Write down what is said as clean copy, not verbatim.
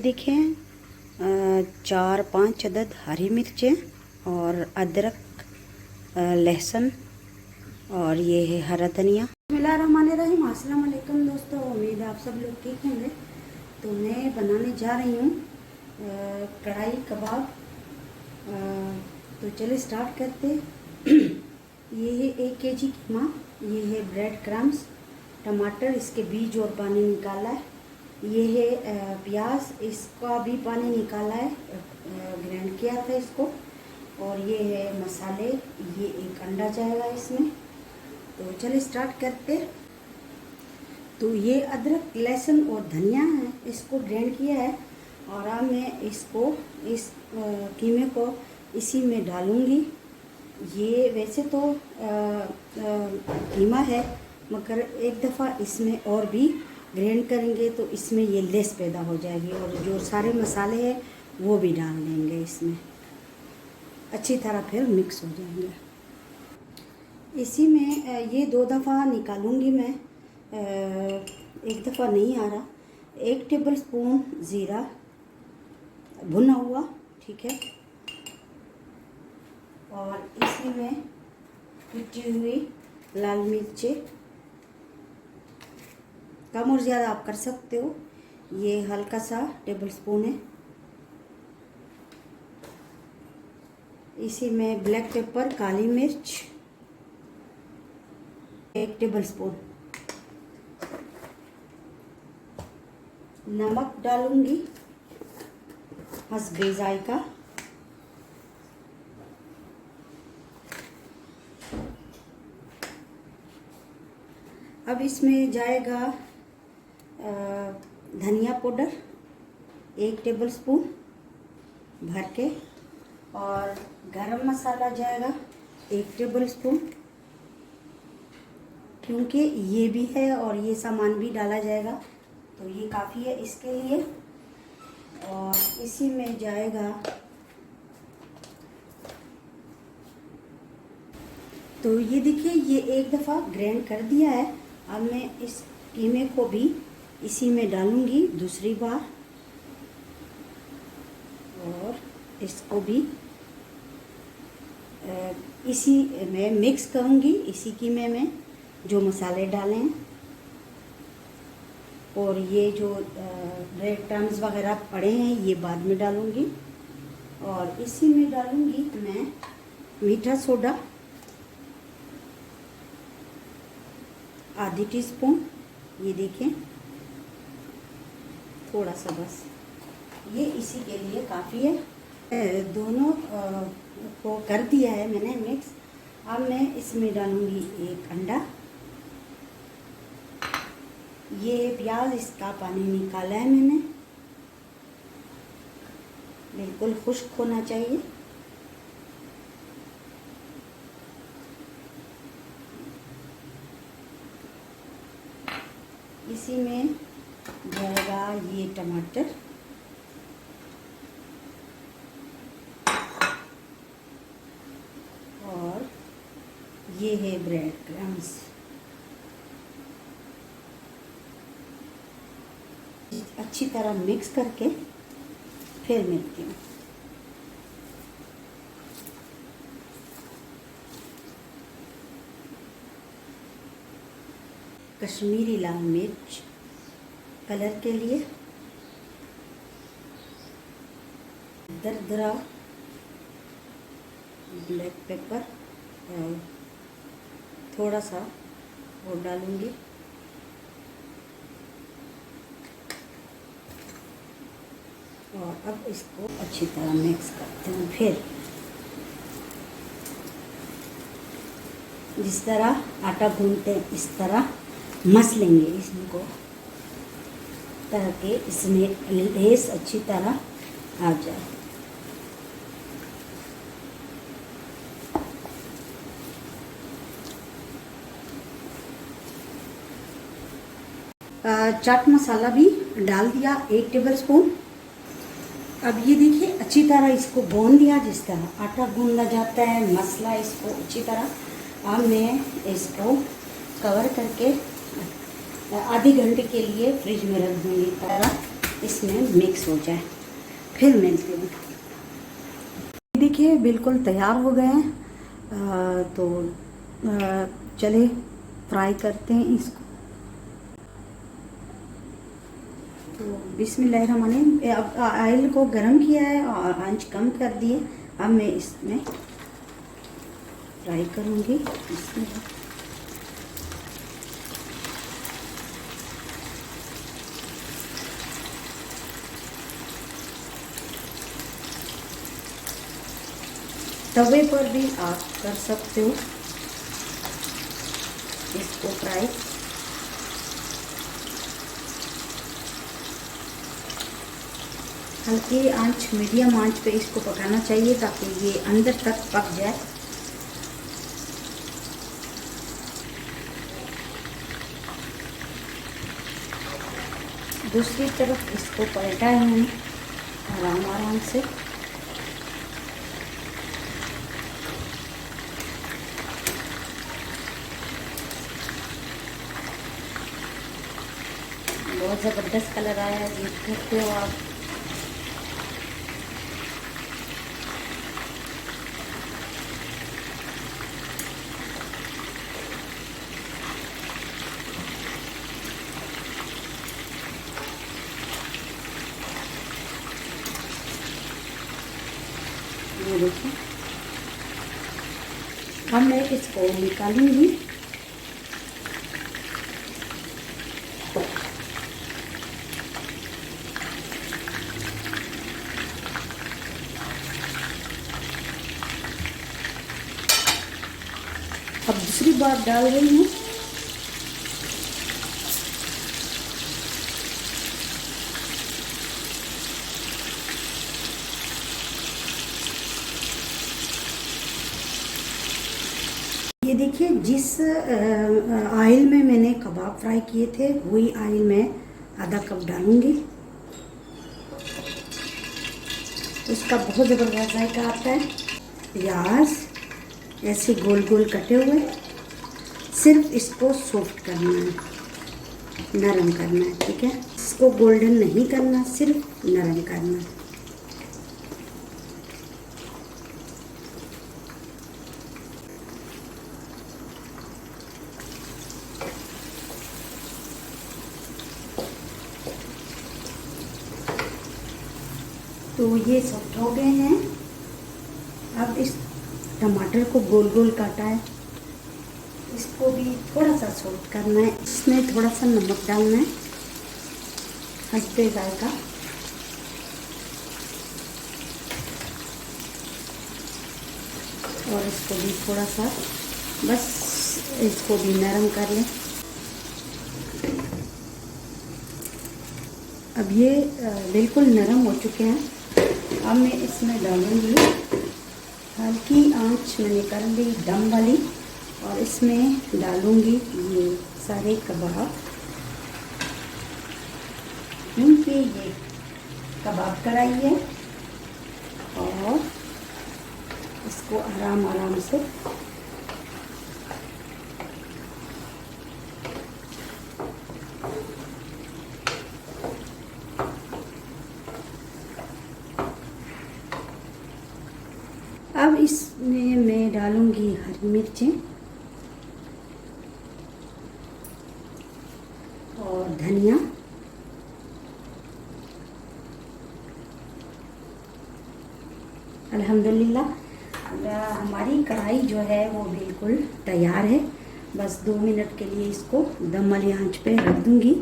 देखें 4-5 अदद हरी मिर्चें और अदरक, लहसुन और ये है हरा धनिया। बिस्मिल्लाहिर्रहमानिर्रहीम। अस्सलाम वालेकुम दोस्तों, उम्मीद है आप सब लोग ठीक होंगे। तो मैं बनाने जा रही हूँ कढ़ाई कबाब। तो चलिए स्टार्ट करते। ये है 1 केजी कीमा, ये है ब्रेड क्रम्स, टमाटर, इसके बीज और पानी निकाला है। ये है प्याज, इसका भी पानी निकाला है, ग्राइंड किया था इसको। और ये है मसाले, ये एक अंडा जाएगा इसमें। तो चलिए स्टार्ट करते। तो ये अदरक, लहसुन और धनिया है, इसको ग्राइंड किया है। और अब मैं इसको इस कीमे को इसी में डालूंगी। ये वैसे तो कीमा है, मगर एक दफ़ा इसमें और भी ग्राइंड करेंगे तो इसमें ये लेस पैदा हो जाएगी। और जो सारे मसाले हैं वो भी डाल देंगे इसमें, अच्छी तरह फिर मिक्स हो जाएंगे। इसी में ये 2 दफ़ा निकालूंगी मैं, एक दफ़ा नहीं आ रहा। 1 टेबल स्पून ज़ीरा भुना हुआ, ठीक है। और इसी में कुटी हुई लाल मिर्चें, कम और ज़्यादा आप कर सकते हो। ये हल्का सा टेबल स्पून है। इसी में ब्लैक पेपर, काली मिर्च 1 टेबल स्पून, नमक डालूंगी हस्बे जायका, अब इसमें जाएगा धनिया पाउडर 1 टेबल स्पून भर के। और गरम मसाला जाएगा 1 टेबल स्पून, क्योंकि ये भी है और ये सामान भी डाला जाएगा तो ये काफ़ी है इसके लिए। और इसी में जाएगा, तो ये देखिए ये एक दफ़ा ग्राइंड कर दिया है। अब मैं इस कीमे को भी इसी में डालूंगी दूसरी बार, और इसको भी इसी में मिक्स करूंगी, इसी कीमे में जो मसाले डाले हैं। और ये जो ब्रेड क्रम्स वगैरह पड़े हैं ये बाद में डालूंगी। और इसी में डालूंगी मैं मीठा सोडा आधी टीस्पून, ये देखें थोड़ा सा बस, ये इसी के लिए काफ़ी है। दोनों को कर दिया है मैंने मिक्स। अब मैं इसमें डालूंगी 1 अंडा। ये प्याज, इसका पानी निकाला है मैंने, बिल्कुल खुश्क होना चाहिए। इसी में जाएगा ये टमाटर, और ये है ब्रेड क्रम्स। अच्छी तरह मिक्स करके फिर मिलती हूँ। कश्मीरी लाल मिर्च कलर के लिए, दरदरा ब्लैक पेपर थोड़ा सा वो डालूंगी। और अब इसको अच्छी तरह मिक्स करते हैं। फिर जिस तरह आटा गूंथते हैं इस तरह मस लेंगे इसको, ताकि इसमें लेस अच्छी तरह आ जाए। चाट मसाला भी डाल दिया 1 टेबल स्पून। अब ये देखिए अच्छी तरह इसको गूंद दिया, जिस तरह आटा गूंदा जाता है मसला, इसको अच्छी तरह। अब मैं इसको कवर करके आधे घंटे के लिए फ्रिज में रख दूँगी तरह। इसमें मिक्स हो जाए, फिर मिलते हैं। देखिए बिल्कुल तैयार हो गए हैं। तो चले फ्राई करते हैं इसको। तो बिस्मिल्लाहिर्रहमानिर्रहीम। अब ऑयल को गरम किया है और आंच कम कर दिए। अब मैं इसमें फ्राई करूँगी। इसमें तवे पर भी आप कर सकते हो इसको फ्राई। हल्की आंच, मीडियम आंच पे इसको पकाना चाहिए ताकि ये अंदर तक पक जाए। दूसरी तरफ इसको पलटा है मैंने आराम आराम से। बहुत ज़बरदस्त कलर आया है, देख सकते हो आप। ये देखिए, अब मैं इसको निकालूंगी। अब दूसरी बार डाल रही हूँ। ये देखिए, जिस ऑयल में मैंने कबाब फ्राई किए थे वही ऑयल में आधा कप डालूंगी। इसका बहुत ज़बरदस्त जायका आता है। प्याज ऐसे गोल गोल कटे हुए, सिर्फ इसको सॉफ्ट करना है, नरम करना है, ठीक है। इसको गोल्डन नहीं करना, सिर्फ नरम करना है। तो ये सॉफ्ट हो गए हैं। अब इस टमाटर को गोल गोल काटा है, इसको भी थोड़ा सा सॉफ्ट करना है। इसमें थोड़ा सा नमक डालना है हंसते जायका। और इसको भी थोड़ा सा, बस इसको भी नरम कर लें। अब ये बिल्कुल नरम हो चुके हैं। अब मैं इसमें डालूंगी, हल्की आंच मैंने कर ली दम वाली, और इसमें डालूंगी ये सारे कबाब, क्योंकि ये कबाब कढ़ाई है। और इसको आराम आराम से अब इसमें मैं डालूंगी हरी मिर्चें और धनिया। अल्हम्दुलिल्लाह हमारी कढ़ाई जो है वो बिल्कुल तैयार है। बस 2 मिनट के लिए इसको दम वाली आंच पे रख दूंगी।